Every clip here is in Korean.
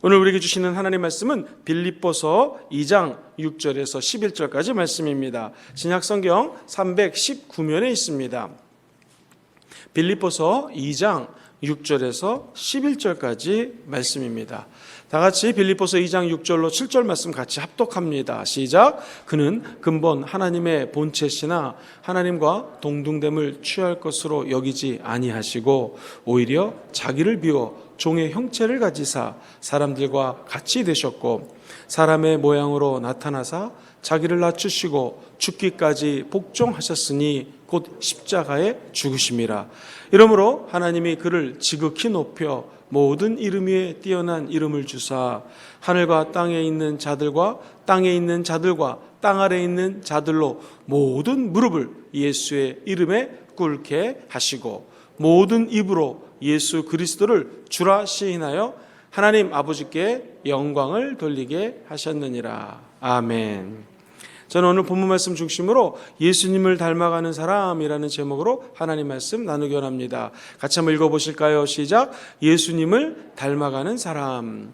오늘 우리에게 주시는 하나님의 말씀은 빌립보서 2장 6절에서 11절까지 말씀입니다. 신약성경 319면에 있습니다. 빌립보서 2장 6절에서 11절까지 말씀입니다. 다 같이 빌립보서 2장 6절로 7절 말씀 같이 합독합니다. 시작. 그는 근본 하나님의 본체시나 하나님과 동등됨을 취할 것으로 여기지 아니하시고 오히려 자기를 비워 종의 형체를 가지사 사람들과 같이 되셨고 사람의 모양으로 나타나사 자기를 낮추시고 죽기까지 복종하셨으니 곧 십자가에 죽으심이라. 이러므로 하나님이 그를 지극히 높여 모든 이름 위에 뛰어난 이름을 주사 하늘과 땅에 있는 자들과 땅에 있는 자들과 땅 아래에 있는 자들로 모든 무릎을 예수의 이름에 꿇게 하시고 모든 입으로 예수 그리스도를 주라 시인하여 하나님 아버지께 영광을 돌리게 하셨느니라. 아멘. 저는 오늘 본문 말씀 중심으로 예수님을 닮아가는 사람이라는 제목으로 하나님 말씀 나누기 원합니다. 같이 한번 읽어보실까요? 시작. 예수님을 닮아가는 사람.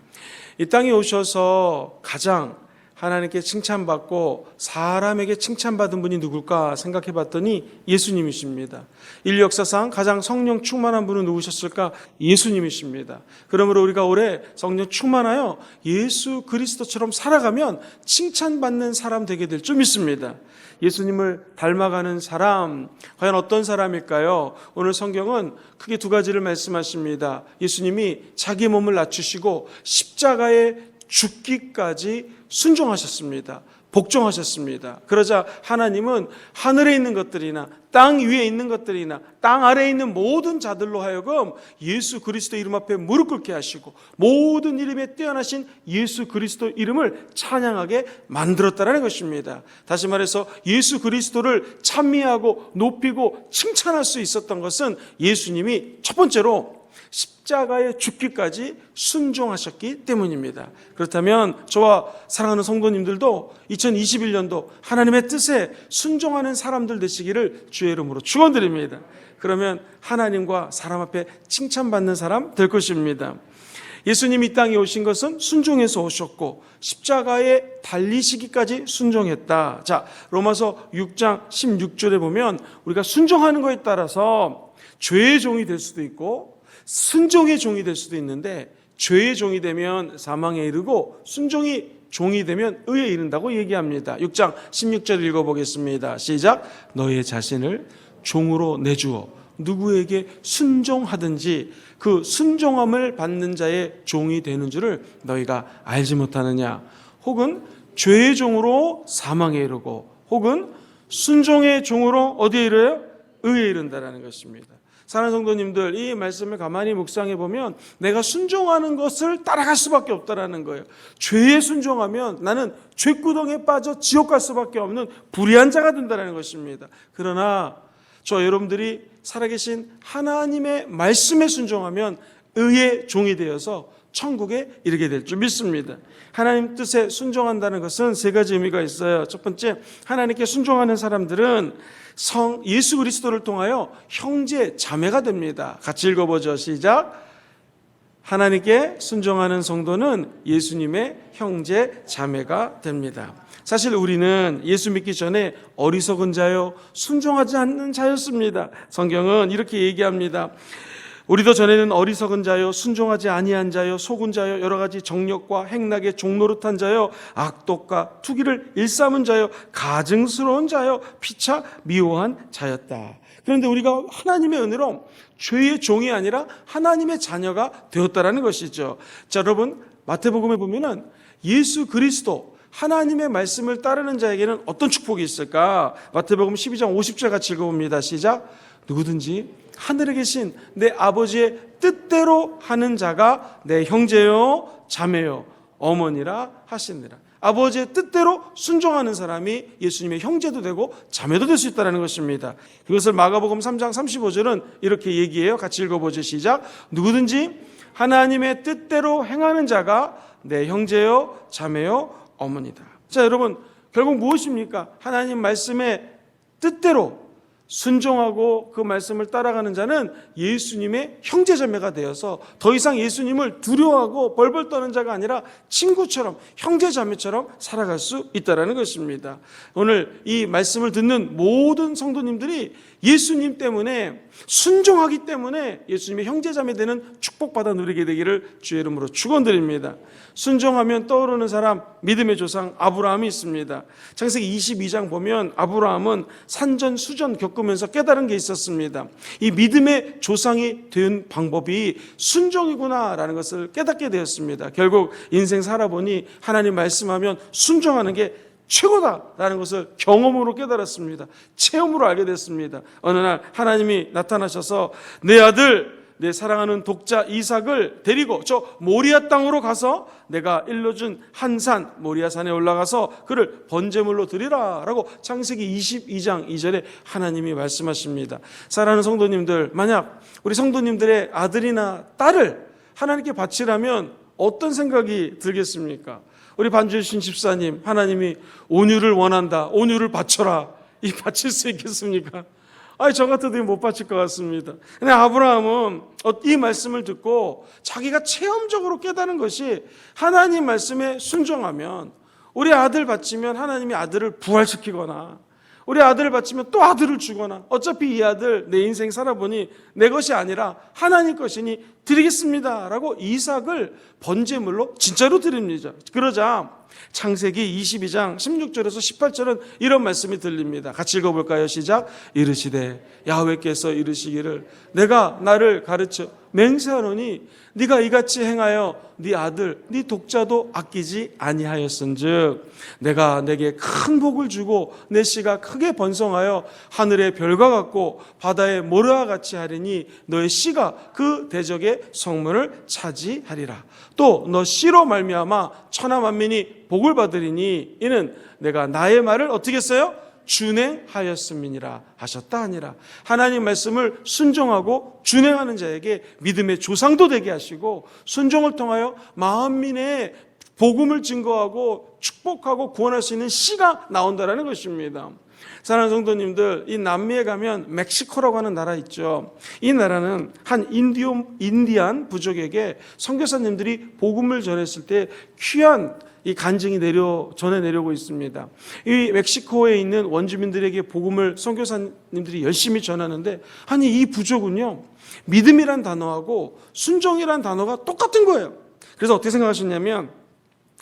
이 땅에 오셔서 가장 하나님께 칭찬받고 사람에게 칭찬받은 분이 누굴까 생각해 봤더니 예수님이십니다. 인류 역사상 가장 성령 충만한 분은 누구셨을까? 예수님이십니다. 그러므로 우리가 올해 성령 충만하여 예수 그리스도처럼 살아가면 칭찬받는 사람 되게 될 줄 믿습니다. 예수님을 닮아가는 사람, 과연 어떤 사람일까요? 오늘 성경은 크게 두 가지를 말씀하십니다. 예수님이 자기 몸을 낮추시고 십자가에 죽기까지 순종하셨습니다. 복종하셨습니다. 그러자 하나님은 하늘에 있는 것들이나 땅 위에 있는 것들이나 땅 아래에 있는 모든 자들로 하여금 예수 그리스도 이름 앞에 무릎 꿇게 하시고 모든 이름에 뛰어나신 예수 그리스도 이름을 찬양하게 만들었다는 것입니다. 다시 말해서 예수 그리스도를 찬미하고 높이고 칭찬할 수 있었던 것은 예수님이 첫 번째로 십자가에 죽기까지 순종하셨기 때문입니다. 그렇다면 저와 사랑하는 성도님들도 2021년도 하나님의 뜻에 순종하는 사람들 되시기를 주의 이름으로 축원드립니다. 그러면 하나님과 사람 앞에 칭찬받는 사람 될 것입니다. 예수님이 이 땅에 오신 것은 순종해서 오셨고 십자가에 달리시기까지 순종했다. 자, 로마서 6장 16절에 보면 우리가 순종하는 것에 따라서 죄의 종이 될 수도 있고 순종의 종이 될 수도 있는데 죄의 종이 되면 사망에 이르고 순종이 종이 되면 의에 이른다고 얘기합니다. 6장 16절 읽어보겠습니다. 시작. 너의 자신을 종으로 내주어 누구에게 순종하든지 그 순종함을 받는 자의 종이 되는 줄을 너희가 알지 못하느냐. 혹은 죄의 종으로 사망에 이르고 혹은 순종의 종으로 어디에 이르요? 의에 이른다라는 것입니다. 사랑하는 성도님들, 이 말씀을 가만히 묵상해 보면 내가 순종하는 것을 따라갈 수밖에 없다라는 거예요. 죄에 순종하면 나는 죄구덩이에 빠져 지옥 갈 수밖에 없는 불의한 자가 된다는 것입니다. 그러나 저 여러분들이 살아계신 하나님의 말씀에 순종하면 의의 종이 되어서 천국에 이르게 될 줄 믿습니다. 하나님 뜻에 순종한다는 것은 세 가지 의미가 있어요. 첫 번째, 하나님께 순종하는 사람들은 예수 그리스도를 통하여 형제 자매가 됩니다. 같이 읽어보죠. 시작. 하나님께 순종하는 성도는 예수님의 형제 자매가 됩니다. 사실 우리는 예수 믿기 전에 어리석은 자요 순종하지 않는 자였습니다. 성경은 이렇게 얘기합니다. 우리도 전에는 어리석은 자요 순종하지 아니한 자요 속은 자요 여러 가지 정력과 행락에 종노릇한 자요 악독과 투기를 일삼은 자요 가증스러운 자요 피차 미워한 자였다. 그런데 우리가 하나님의 은혜로 죄의 종이 아니라 하나님의 자녀가 되었다라는 것이죠. 자, 여러분 마태복음에 보면은 예수 그리스도 하나님의 말씀을 따르는 자에게는 어떤 축복이 있을까? 마태복음 12장 50절 같이 읽어봅니다. 시작. 누구든지 하늘에 계신 내 아버지의 뜻대로 하는 자가 내 형제요 자매요 어머니라 하시니라. 아버지의 뜻대로 순종하는 사람이 예수님의 형제도 되고 자매도 될 수 있다는 것입니다. 그것을 마가복음 3장 35절은 이렇게 얘기해요. 같이 읽어보죠. 시작. 누구든지 하나님의 뜻대로 행하는 자가 내 형제요 자매요 어머니다. 자, 여러분 결국 무엇입니까? 하나님 말씀의 뜻대로 순종하고 그 말씀을 따라가는 자는 예수님의 형제자매가 되어서 더 이상 예수님을 두려워하고 벌벌 떠는 자가 아니라 친구처럼 형제자매처럼 살아갈 수 있다는 것입니다. 오늘 이 말씀을 듣는 모든 성도님들이 예수님 때문에 순종하기 때문에 예수님의 형제자매 되는 축복받아 누리게 되기를 주의 이름으로 축원드립니다. 순종하면 떠오르는 사람, 믿음의 조상 아브라함이 있습니다. 창세기 22장 보면 아브라함은 산전수전 겪으면서 깨달은 게 있었습니다. 이 믿음의 조상이 된 방법이 순종이구나라는 것을 깨닫게 되었습니다. 결국 인생 살아보니 하나님 말씀하면 순종하는 게 최고다라는 것을 경험으로 깨달았습니다. 체험으로 알게 됐습니다. 어느 날 하나님이 나타나셔서 내 아들, 내 사랑하는 독자 이삭을 데리고 저 모리아 땅으로 가서 내가 일러준 한 산 모리아 산에 올라가서 그를 번제물로 드리라 라고 창세기 22장 2절에 하나님이 말씀하십니다. 사랑하는 성도님들, 만약 우리 성도님들의 아들이나 딸을 하나님께 바치라면 어떤 생각이 들겠습니까? 우리 반주신 집사님, 하나님이 온유를 원한다, 온유를 바쳐라, 이 바칠 수 있겠습니까? 저 같아도 못 바칠 것 같습니다. 근데 아브라함은 이 말씀을 듣고 자기가 체험적으로 깨달은 것이 하나님 말씀에 순종하면 우리 아들 바치면 하나님이 아들을 부활시키거나 우리 아들을 바치면 또 아들을 주거나 어차피 이 아들 내 인생 살아보니 내 것이 아니라 하나님 것이니 드리겠습니다 라고 이삭을 번제물로 진짜로 드립니다. 그러자 창세기 22장 16절에서 18절은 이런 말씀이 들립니다. 같이 읽어볼까요? 시작. 이르시되 야훼께서 이르시기를 내가 나를 가르쳐 맹세하노니 네가 이같이 행하여 네 아들 네 독자도 아끼지 아니하였은즉 내가 내게 큰 복을 주고 내 씨가 크게 번성하여 하늘의 별과 같고 바다의 모래와 같이 하리니 너의 씨가 그 대적의 성문을 차지하리라. 또 너 씨로 말미암아 천하 만민이 복을 받으리니 이는 내가 나의 말을 어떻게 했어요? 준행하였음이니라 하셨다 하니라. 하나님 말씀을 순종하고 준행하는 자에게 믿음의 조상도 되게 하시고 순종을 통하여 만민의 복음을 증거하고 축복하고 구원할 수 있는 씨가 나온다는 것입니다. 사랑하는 성도님들, 이 남미에 가면 멕시코라고 하는 나라 있죠. 이 나라는 한 인디안 부족에게 선교사님들이 복음을 전했을 때 귀한 이 간증이 전해 내려오고 있습니다. 이 멕시코에 있는 원주민들에게 복음을 선교사님들이 열심히 전하는데 아니 이 부족은요 믿음이란 단어하고 순종이란 단어가 똑같은 거예요. 그래서 어떻게 생각하셨냐면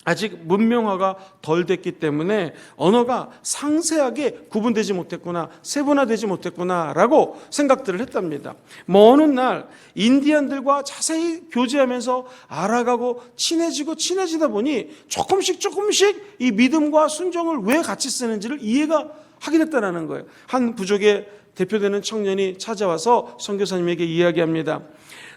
아직 문명화가 덜 됐기 때문에 언어가 상세하게 구분되지 못했구나, 세분화되지 못했구나라고 생각들을 했답니다. 어느 날 인디안들과 자세히 교제하면서 알아가고 친해지다 보니 조금씩 이 믿음과 순종을 왜 같이 쓰는지를 이해가 하게 됐다는 거예요. 한 부족의 대표되는 청년이 찾아와서 선교사님에게 이야기합니다.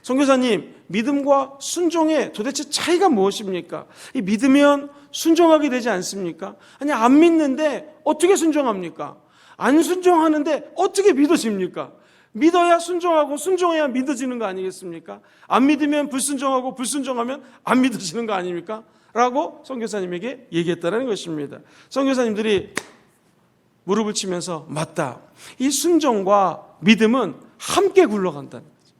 선교사님, 믿음과 순종의 도대체 차이가 무엇입니까? 이 믿으면 순종하게 되지 않습니까? 아니 안 믿는데 어떻게 순종합니까? 안 순종하는데 어떻게 믿어집니까? 믿어야 순종하고 순종해야 믿어지는 거 아니겠습니까? 안 믿으면 불순종하고 불순종하면 안 믿어지는 거 아닙니까? 라고 선교사님에게 얘기했다는 것입니다. 선교사님들이 무릎을 치면서 맞다. 이 순종과 믿음은 함께 굴러간다는 거죠.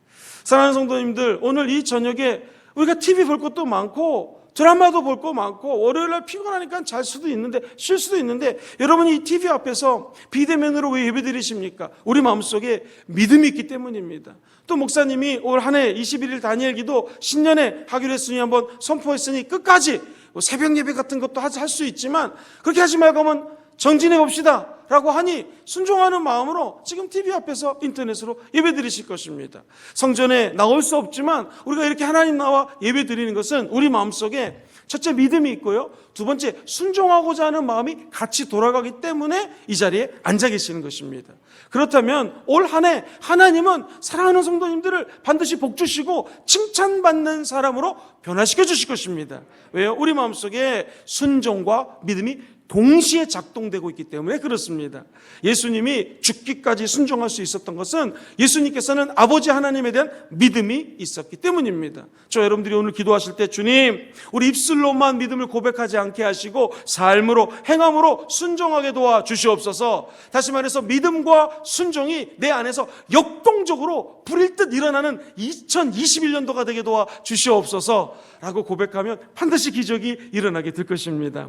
사랑하는 성도님들, 오늘 이 저녁에 우리가 TV 볼 것도 많고 드라마도 볼 거 많고 월요일날 피곤하니까 잘 수도 있는데 쉴 수도 있는데 여러분이 이 TV 앞에서 비대면으로 왜 예배 드리십니까? 우리 마음속에 믿음이 있기 때문입니다. 또 목사님이 올 한 해 21일 다니엘 기도 신년에 하기로 했으니 한번 선포했으니 끝까지 새벽 예배 같은 것도 할 수 있지만 그렇게 하지 말고 하면 정진해 봅시다 라고 하니 순종하는 마음으로 지금 TV 앞에서 인터넷으로 예배 드리실 것입니다. 성전에 나올 수 없지만 우리가 이렇게 하나님 나와 예배 드리는 것은 우리 마음속에 첫째 믿음이 있고요, 두 번째 순종하고자 하는 마음이 같이 돌아가기 때문에 이 자리에 앉아 계시는 것입니다. 그렇다면 올 한 해 하나님은 사랑하는 성도님들을 반드시 복 주시고 칭찬받는 사람으로 변화시켜 주실 것입니다. 왜요? 우리 마음속에 순종과 믿음이 동시에 작동되고 있기 때문에 그렇습니다. 예수님이 죽기까지 순종할 수 있었던 것은 예수님께서는 아버지 하나님에 대한 믿음이 있었기 때문입니다. 저 여러분들이 오늘 기도하실 때 주님, 우리 입술로만 믿음을 고백하지 않게 하시고 삶으로 행함으로 순종하게 도와 주시옵소서. 다시 말해서 믿음과 순종이 내 안에서 역동적으로 불일 듯 일어나는 2021년도가 되게 도와 주시옵소서 라고 고백하면 반드시 기적이 일어나게 될 것입니다.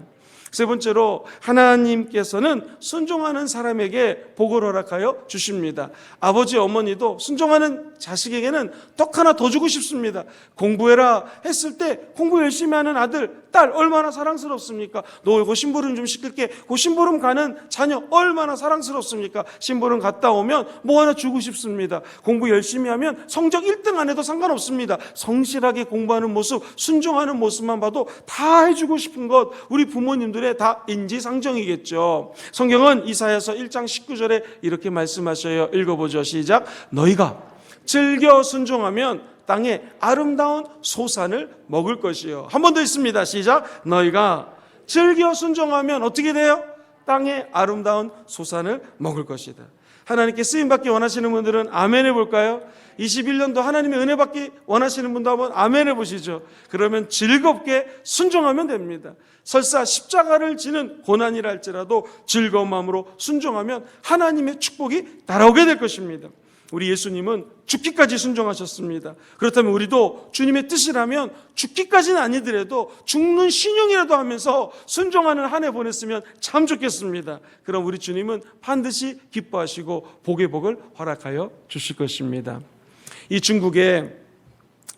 세 번째로 하나님께서는 순종하는 사람에게 복을 허락하여 주십니다. 아버지 어머니도 순종하는 자식에게는 떡 하나 더 주고 싶습니다. 공부해라 했을 때 공부 열심히 하는 아들, 딸 얼마나 사랑스럽습니까? 너 심부름 좀 시킬게. 그 심부름 가는 자녀 얼마나 사랑스럽습니까? 심부름 갔다 오면 뭐 하나 주고 싶습니다. 공부 열심히 하면 성적 1등 안 해도 상관없습니다. 성실하게 공부하는 모습, 순종하는 모습만 봐도 다 해주고 싶은 것, 우리 부모님들의 다 인지상정이겠죠. 성경은 이사야서 1장 19절에 이렇게 말씀하셔요. 읽어보죠. 시작. 너희가 즐겨 순종하면 땅에 아름다운 소산을 먹을 것이요. 한 번 더 있습니다. 시작. 너희가 즐겨 순종하면 어떻게 돼요? 땅에 아름다운 소산을 먹을 것이다. 하나님께 쓰임받기 원하시는 분들은 아멘 해볼까요? 21년도 하나님의 은혜 받기 원하시는 분도 한번 아멘 해보시죠. 그러면 즐겁게 순종하면 됩니다. 설사 십자가를 지는 고난이라 할지라도 즐거운 마음으로 순종하면 하나님의 축복이 따라오게 될 것입니다. 우리 예수님은 죽기까지 순종하셨습니다. 그렇다면 우리도 주님의 뜻이라면 죽기까지는 아니더라도 죽는 신용이라도 하면서 순종하는 한 해 보냈으면 참 좋겠습니다. 그럼 우리 주님은 반드시 기뻐하시고 복의 복을 허락하여 주실 것입니다. 이 중국의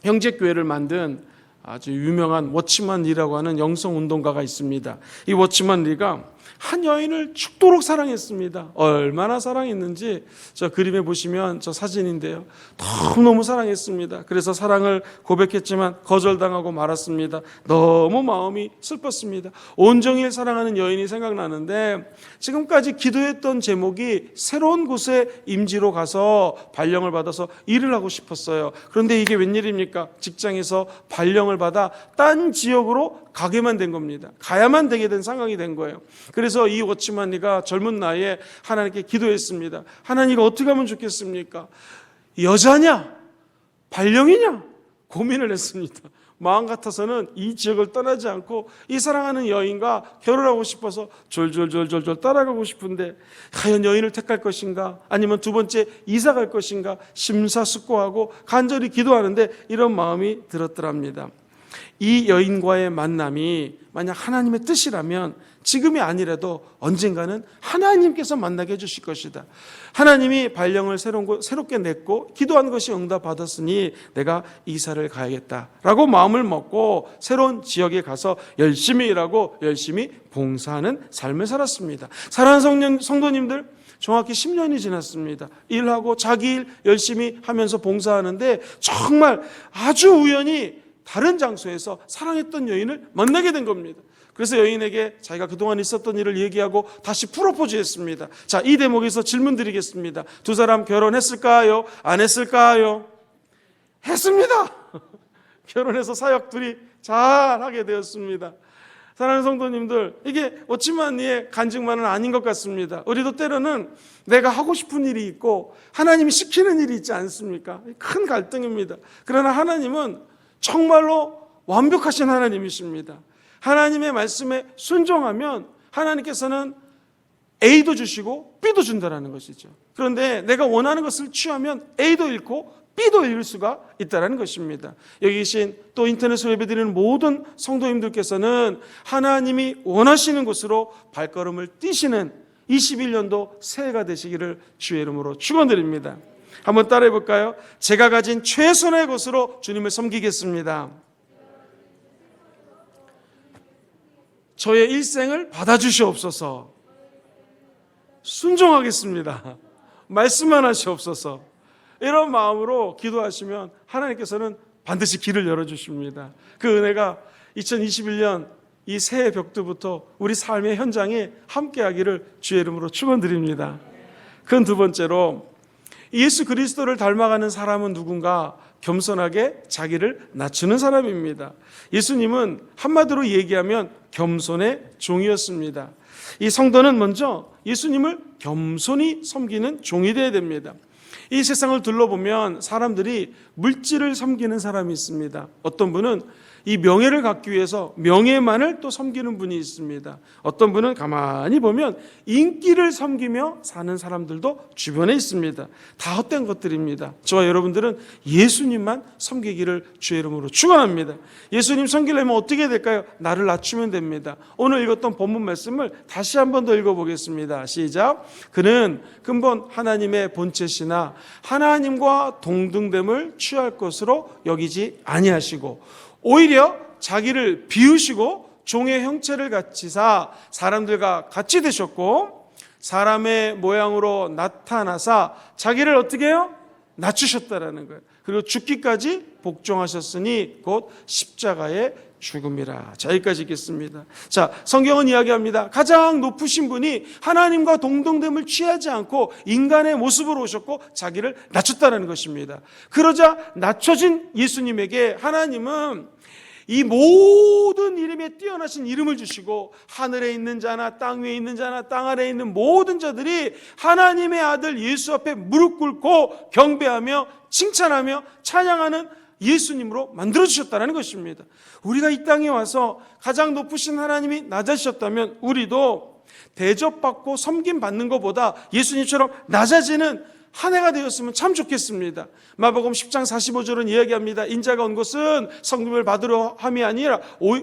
형제교회를 만든 아주 유명한 워치만 리라고 하는 영성운동가가 있습니다. 이 워치만 리가 한 여인을 죽도록 사랑했습니다. 얼마나 사랑했는지 저 그림에 보시면 저 사진인데요. 너무너무 사랑했습니다. 그래서 사랑을 고백했지만 거절당하고 말았습니다. 너무 마음이 슬펐습니다. 온종일 사랑하는 여인이 생각나는데 지금까지 기도했던 제목이 새로운 곳에 임지로 가서 발령을 받아서 일을 하고 싶었어요. 그런데 이게 웬일입니까? 직장에서 발령을 받아 딴 지역으로 가게만 된 겁니다. 가야만 되게 된 상황이 된 거예요. 그래서 이 워치만리가 젊은 나이에 하나님께 기도했습니다. 하나님 이거 어떻게 하면 좋겠습니까? 여자냐? 발령이냐? 고민을 했습니다. 마음 같아서는 이 지역을 떠나지 않고 이 사랑하는 여인과 결혼하고 싶어서 졸졸 따라가고 싶은데 과연 여인을 택할 것인가? 아니면 두 번째 이사 갈 것인가? 심사숙고하고 간절히 기도하는데 이런 마음이 들었더랍니다. 이 여인과의 만남이 만약 하나님의 뜻이라면 지금이 아니라도 언젠가는 하나님께서 만나게 해주실 것이다. 하나님이 발령을 새롭게 냈고 기도한 것이 응답받았으니 내가 이사를 가야겠다라고 마음을 먹고 새로운 지역에 가서 열심히 일하고 열심히 봉사하는 삶을 살았습니다. 사랑하는 성도님들, 정확히 10년이 지났습니다. 일하고 자기 일 열심히 하면서 봉사하는데 정말 아주 우연히 다른 장소에서 사랑했던 여인을 만나게 된 겁니다. 그래서 여인에게 자기가 그동안 있었던 일을 얘기하고 다시 프로포즈 했습니다. 자, 이 대목에서 질문 드리겠습니다. 두 사람 결혼했을까요? 안 했을까요? 했습니다. 결혼해서 사역 둘이 잘하게 되었습니다. 사랑하는 성도님들, 이게 워치만리의 간증만은 아닌 것 같습니다. 우리도 때로는 내가 하고 싶은 일이 있고 하나님이 시키는 일이 있지 않습니까? 큰 갈등입니다. 그러나 하나님은 정말로 완벽하신 하나님이십니다. 하나님의 말씀에 순종하면 하나님께서는 A도 주시고 B도 준다는 것이죠. 그런데 내가 원하는 것을 취하면 A도 잃고 B도 잃을 수가 있다는 것입니다. 여기 계신 또 인터넷으로 예배드리는 모든 성도님들께서는 하나님이 원하시는 곳으로 발걸음을 띄시는 21년도 새해가 되시기를 주의 이름으로 축원드립니다. 한번 따라해 볼까요? 제가 가진 최선의 것으로 주님을 섬기겠습니다. 저의 일생을 받아주시옵소서. 순종하겠습니다. 말씀만 하시옵소서. 이런 마음으로 기도하시면 하나님께서는 반드시 길을 열어주십니다. 그 은혜가 2021년 이 새해 벽두부터 우리 삶의 현장에 함께하기를 주의 이름으로 축원드립니다. 그 두 번째로 예수 그리스도를 닮아가는 사람은 누군가? 겸손하게 자기를 낮추는 사람입니다. 예수님은 한마디로 얘기하면 겸손의 종이었습니다. 이 성도는 먼저 예수님을 겸손히 섬기는 종이 되어야 됩니다. 이 세상을 둘러보면 사람들이 물질을 섬기는 사람이 있습니다. 어떤 분은 이 명예를 갖기 위해서 명예만을 또 섬기는 분이 있습니다. 어떤 분은 가만히 보면 인기를 섬기며 사는 사람들도 주변에 있습니다. 다 헛된 것들입니다. 저와 여러분들은 예수님만 섬기기를 주의 이름으로 축원합니다. 예수님 섬기려면 어떻게 될까요? 나를 낮추면 됩니다. 오늘 읽었던 본문 말씀을 다시 한 번 더 읽어보겠습니다. 시작. 그는 근본 하나님의 본체시나 하나님과 동등됨을 취할 것으로 여기지 아니하시고 오히려 자기를 비우시고 종의 형체를 갖추사 사람들과 같이 되셨고 사람의 모양으로 나타나사 자기를 어떻게 해요? 낮추셨다라는 거예요. 그리고 죽기까지 복종하셨으니 곧 십자가의 죽음이라. 자, 여기까지 읽겠습니다. 자, 성경은 이야기합니다. 가장 높으신 분이 하나님과 동등됨을 취하지 않고 인간의 모습으로 오셨고 자기를 낮췄다는 것입니다. 그러자 낮춰진 예수님에게 하나님은 이 모든 이름에 뛰어나신 이름을 주시고 하늘에 있는 자나 땅 위에 있는 자나 땅 아래에 있는 모든 자들이 하나님의 아들 예수 앞에 무릎 꿇고 경배하며 칭찬하며 찬양하는 예수님으로 만들어주셨다는 것입니다. 우리가 이 땅에 와서 가장 높으신 하나님이 낮아지셨다면 우리도 대접받고 섬김받는 것보다 예수님처럼 낮아지는 한 해가 되었으면 참 좋겠습니다. 마가복음 10장 45절은 이야기합니다. 인자가 온 것은 섬김을 받으려 함이 아니라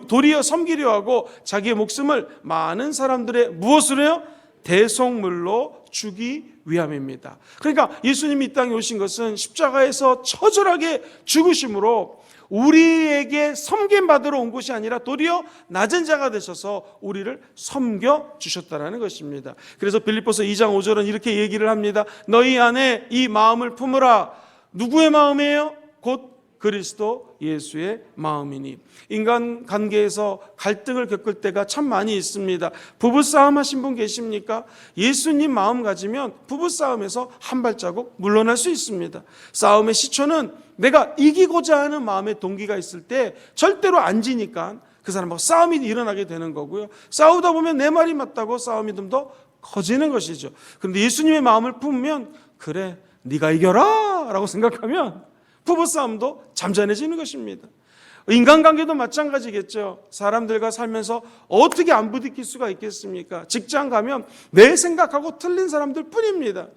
도리어 섬기려 하고 자기의 목숨을 많은 사람들의 무엇으로 해요? 대속물로 주기 위함입니다. 그러니까 예수님이 이 땅에 오신 것은 십자가에서 처절하게 죽으심으로 우리에게 섬김받으러 온 것이 아니라 도리어 낮은 자가 되셔서 우리를 섬겨주셨다는 것입니다. 그래서 빌립보서 2장 5절은 이렇게 얘기를 합니다. 너희 안에 이 마음을 품으라. 누구의 마음이에요? 곧 그리스도 예수의 마음이니. 인간 관계에서 갈등을 겪을 때가 참 많이 있습니다. 부부싸움 하신 분 계십니까? 예수님 마음 가지면 부부싸움에서 한 발자국 물러날 수 있습니다. 싸움의 시초는 내가 이기고자 하는 마음의 동기가 있을 때 절대로 안 지니까 그 사람하고 싸움이 일어나게 되는 거고요. 싸우다 보면 내 말이 맞다고 싸움이 좀 더 커지는 것이죠. 그런데 예수님의 마음을 품으면 그래 네가 이겨라 라고 생각하면 부부싸움도 잠잠해지는 것입니다. 인간관계도 마찬가지겠죠. 사람들과 살면서 어떻게 안 부딪힐 수가 있겠습니까? 직장 가면 내 생각하고 틀린 사람들 뿐입니다.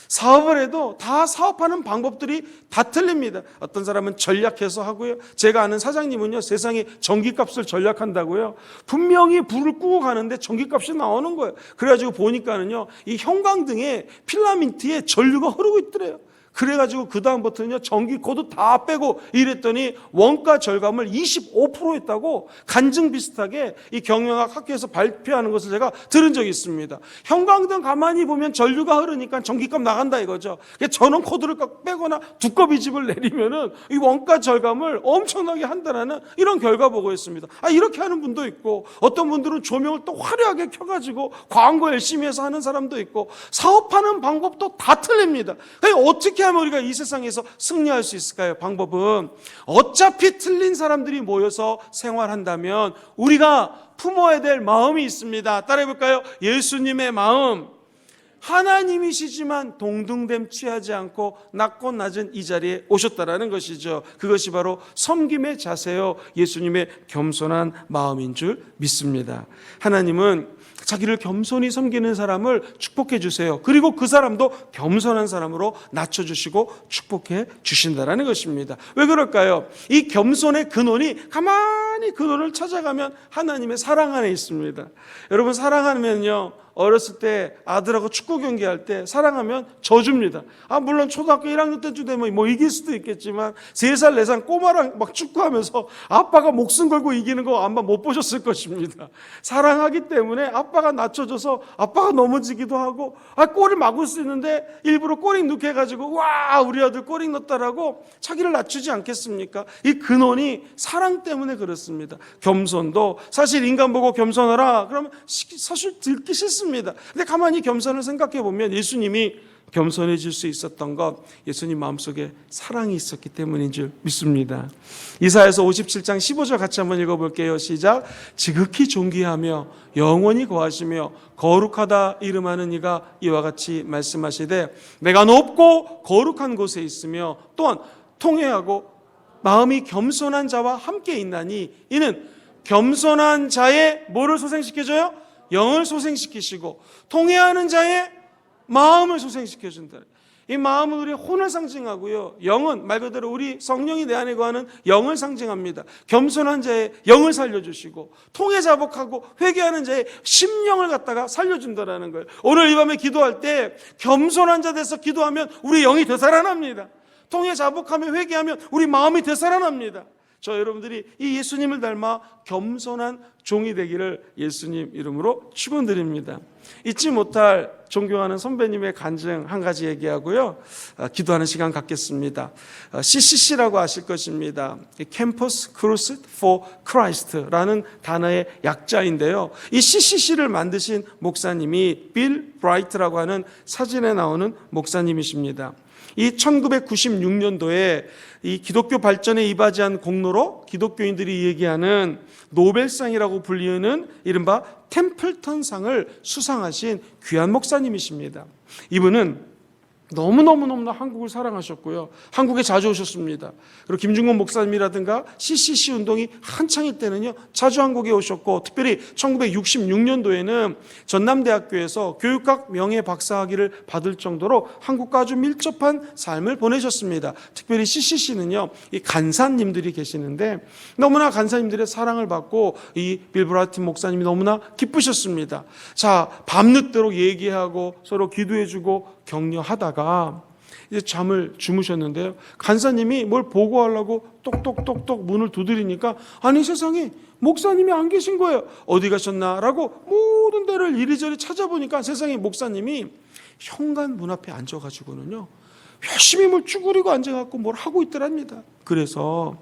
사업을 해도 다 사업하는 방법들이 다 틀립니다. 어떤 사람은 전략해서 하고요. 제가 아는 사장님은요, 세상에 전기값을 전략한다고요. 분명히 불을 끄고 가는데 전기값이 나오는 거예요. 그래가지고 보니까는요, 이 형광등에 필라멘트에 전류가 흐르고 있더래요. 그래가지고 그 다음부터는요 전기 코드 다 빼고 이랬더니 원가 절감을 25% 했다고 간증 비슷하게 이 경영학 학회에서 발표하는 것을 제가 들은 적이 있습니다. 형광등 가만히 보면 전류가 흐르니까 전기값 나간다 이거죠. 전원 코드를 꼭 빼거나 두꺼비 집을 내리면은 이 원가 절감을 엄청나게 한다는 이런 결과 보고였습니다. 이렇게 하는 분도 있고 어떤 분들은 조명을 또 화려하게 켜가지고 광고 열심히 해서 하는 사람도 있고 사업하는 방법도 다 틀립니다. 어떻게 하면 우리가 이 세상에서 승리할 수 있을까요? 방법은 어차피 틀린 사람들이 모여서 생활한다면 우리가 품어야 될 마음이 있습니다. 따라해볼까요? 예수님의 마음. 하나님이시지만 동등됨 취하지 않고 낮고 낮은 이 자리에 오셨다라는 것이죠. 그것이 바로 섬김의 자세요. 예수님의 겸손한 마음인 줄 믿습니다. 하나님은 자기를 겸손히 섬기는 사람을 축복해 주세요. 그리고 그 사람도 겸손한 사람으로 낮춰주시고 축복해 주신다라는 것입니다. 왜 그럴까요? 이 겸손의 근원이 가만히 근원을 찾아가면 하나님의 사랑 안에 있습니다. 여러분 사랑하면요, 어렸을 때 아들하고 축구 경기할 때 사랑하면 져줍니다. 물론 초등학교 1학년 때쯤 되면 뭐 이길 수도 있겠지만 3살, 4살 꼬마랑 막 축구하면서 아빠가 목숨 걸고 이기는 거 아마 못 보셨을 것입니다. 사랑하기 때문에 아빠가 낮춰줘서 아빠가 넘어지기도 하고 골을 막을 수 있는데 일부러 꼬링 넣게 해가지고 와 우리 아들 꼬링 넣었다라고 자기를 낮추지 않겠습니까? 이 근원이 사랑 때문에 그렇습니다. 겸손도 사실 인간 보고 겸손하라 그러면 사실 듣기 싫습니다. 근데 가만히 겸손을 생각해 보면 예수님이 겸손해질 수 있었던 것, 예수님 마음속에 사랑이 있었기 때문인 줄 믿습니다. 이사야서 57장 15절 같이 한번 읽어볼게요. 시작. 지극히 존귀하며 영원히 거하시며 거룩하다 이름하는 이가 이와 같이 말씀하시되 내가 높고 거룩한 곳에 있으며 또한 통회하고 마음이 겸손한 자와 함께 있나니 이는 겸손한 자의 뭐를 소생시켜줘요? 영을 소생시키시고 통회하는 자의 마음을 소생시켜준다. 이 마음은 우리의 혼을 상징하고요, 영은 말 그대로 우리 성령이 내 안에 거하는 영을 상징합니다. 겸손한 자의 영을 살려주시고 통회자복하고 회개하는 자의 심령을 갖다가 살려준다라는 거예요. 오늘 이 밤에 기도할 때 겸손한 자 돼서 기도하면 우리 영이 되살아납니다. 통회자복하며 회개하면 우리 마음이 되살아납니다. 저 여러분들이 이 예수님을 닮아 겸손한 종이 되기를 예수님 이름으로 축원드립니다. 잊지 못할 존경하는 선배님의 간증 한 가지 얘기하고요, 기도하는 시간 갖겠습니다. CCC라고 아실 것입니다. Campus Crusade for Christ라는 단어의 약자인데요, 이 CCC를 만드신 목사님이 빌 브라이트라고 하는 사진에 나오는 목사님이십니다. 이 1996년도에 이 기독교 발전에 이바지한 공로로 기독교인들이 얘기하는 노벨상이라고 불리는 이른바 템플턴상을 수상하신 귀한 목사님이십니다. 이분은 너무너무 한국을 사랑하셨고요, 한국에 자주 오셨습니다. 그리고 김중곤 목사님이라든가 CCC 운동이 한창일 때는요 자주 한국에 오셨고, 특별히 1966년도에는 전남대학교에서 교육학 명예 박사학위를 받을 정도로 한국과 아주 밀접한 삶을 보내셨습니다. 특별히 CCC는요 이 간사님들이 계시는데 너무나 간사님들의 사랑을 받고 이 빌 브라이트 목사님이 너무나 기쁘셨습니다. 자, 밤늦도록 얘기하고 서로 기도해주고 격려하다가 이제 잠을 주무셨는데요, 간사님이 뭘 보고하려고 똑똑똑똑 문을 두드리니까 아니 세상에 목사님이 안 계신 거예요. 어디 가셨나라고 모든 데를 이리저리 찾아보니까 세상에 목사님이 현관 문 앞에 앉아가지고는요 열심히 뭘 쭈그리고 앉아갖고 뭘 하고 있더랍니다. 그래서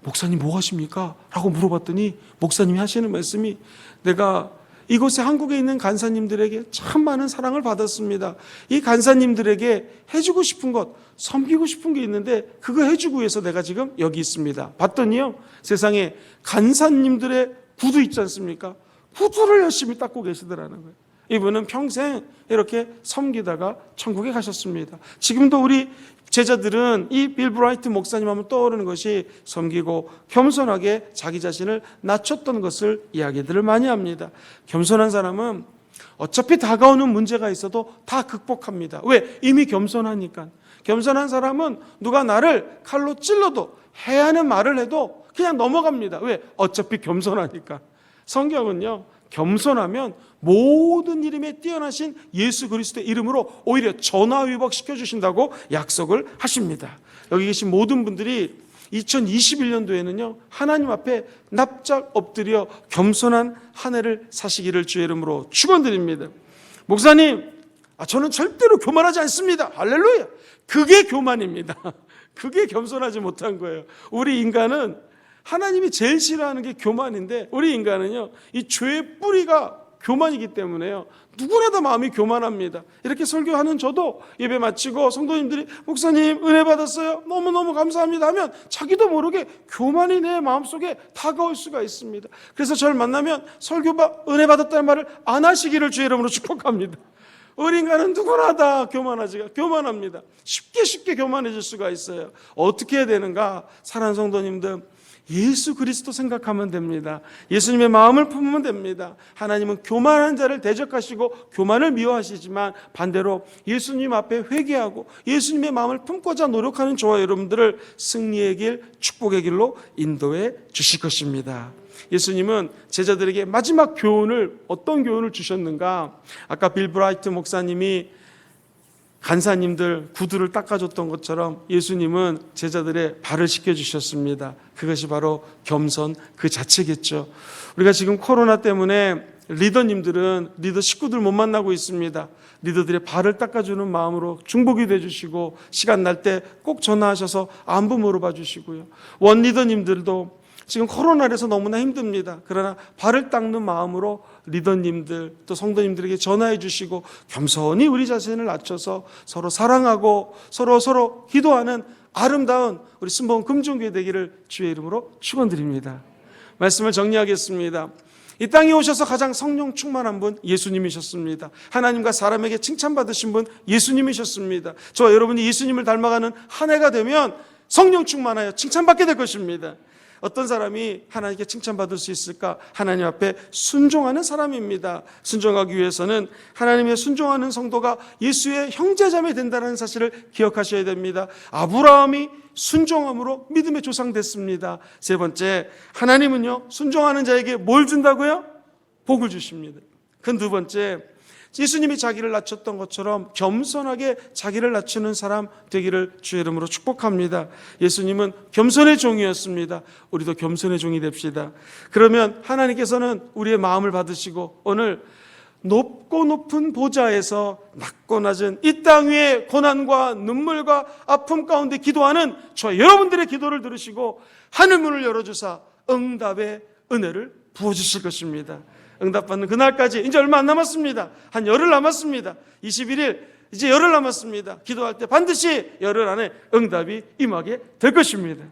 목사님 뭐 하십니까? 라고 물어봤더니 목사님이 하시는 말씀이, 내가 이곳에 한국에 있는 간사님들에게 참 많은 사랑을 받았습니다. 이 간사님들에게 해주고 싶은 것, 섬기고 싶은 게 있는데 그거 해주고 위해서 내가 지금 여기 있습니다. 봤더니요, 세상에 간사님들의 구두 있지 않습니까? 구두를 열심히 닦고 계시더라는 거예요. 이분은 평생 이렇게 섬기다가 천국에 가셨습니다. 지금도 우리 제자들은 이 빌 브라이트 목사님 하면 떠오르는 것이 섬기고 겸손하게 자기 자신을 낮췄던 것을 이야기들을 많이 합니다. 겸손한 사람은 어차피 다가오는 문제가 있어도 다 극복합니다. 왜? 이미 겸손하니까. 겸손한 사람은 누가 나를 칼로 찔러도 해야 하는 말을 해도 그냥 넘어갑니다. 왜? 어차피 겸손하니까. 성경은요, 겸손하면 모든 이름에 뛰어나신 예수 그리스도의 이름으로 오히려 전화위복시켜 주신다고 약속을 하십니다. 여기 계신 모든 분들이 2021년도에는요 하나님 앞에 납작 엎드려 겸손한 한 해를 사시기를 주의 이름으로 축원드립니다. 목사님, 저는 절대로 교만하지 않습니다. 할렐루야. 그게 교만입니다. 그게 겸손하지 못한 거예요. 우리 인간은 하나님이 제일 싫어하는 게 교만인데, 우리 인간은요 이 죄의 뿌리가 교만이기 때문에요 누구나 다 마음이 교만합니다. 이렇게 설교하는 저도 예배 마치고 성도님들이 목사님 은혜 받았어요, 너무너무 감사합니다 하면 자기도 모르게 교만이 내 마음속에 다가올 수가 있습니다. 그래서 저를 만나면 은혜 받았다는 말을 안 하시기를 주의 이름으로 축복합니다. 우리 인간은 누구나 다 교만합니다. 쉽게 교만해질 수가 있어요. 어떻게 해야 되는가? 사랑하는 성도님들, 예수 그리스도 생각하면 됩니다. 예수님의 마음을 품으면 됩니다. 하나님은 교만한 자를 대적하시고 교만을 미워하시지만 반대로 예수님 앞에 회개하고 예수님의 마음을 품고자 노력하는 저와 여러분들을 승리의 길, 축복의 길로 인도해 주실 것입니다. 예수님은 제자들에게 마지막 교훈을, 어떤 교훈을 주셨는가? 아까 빌 브라이트 목사님이 간사님들 구두를 닦아줬던 것처럼 예수님은 제자들의 발을 씻겨주셨습니다. 그것이 바로 겸손 그 자체겠죠. 우리가 지금 코로나 때문에 리더 식구들 못 만나고 있습니다. 리더들의 발을 닦아주는 마음으로 중복이 돼주시고, 시간 날 때 꼭 전화하셔서 안부 물어봐 주시고요. 원 리더님들도 지금 코로나라서 너무나 힘듭니다. 그러나 발을 닦는 마음으로 리더님들 또 성도님들에게 전화해 주시고 겸손히 우리 자신을 낮춰서 서로 사랑하고 서로 기도하는 아름다운 우리 순복음 금종교회 되기를 주의 이름으로 축원드립니다. 말씀을 정리하겠습니다. 이 땅에 오셔서 가장 성령 충만한 분 예수님이셨습니다. 하나님과 사람에게 칭찬받으신 분 예수님이셨습니다. 저와 여러분이 예수님을 닮아가는 한 해가 되면 성령 충만하여 칭찬받게 될 것입니다. 어떤 사람이 하나님께 칭찬받을 수 있을까? 하나님 앞에 순종하는 사람입니다. 순종하기 위해서는 하나님의 순종하는 성도가 예수의 형제자매 된다는 사실을 기억하셔야 됩니다. 아브라함이 순종함으로 믿음의 조상 됐습니다. 세 번째, 하나님은요 순종하는 자에게 뭘 준다고요? 복을 주십니다. 그 두 번째, 예수님이 자기를 낮췄던 것처럼 겸손하게 자기를 낮추는 사람 되기를 주의 이름으로 축복합니다. 예수님은 겸손의 종이었습니다. 우리도 겸손의 종이 됩시다. 그러면 하나님께서는 우리의 마음을 받으시고 오늘 높고 높은 보좌에서 낮고 낮은 이 땅 위에 고난과 눈물과 아픔 가운데 기도하는 저와 여러분들의 기도를 들으시고 하늘문을 열어주사 응답의 은혜를 부어주실 것입니다. 응답받는 그날까지 이제 얼마 안 남았습니다. 한 열흘 남았습니다. 21일 이제 열흘 남았습니다. 기도할 때 반드시 열흘 안에 응답이 임하게 될 것입니다.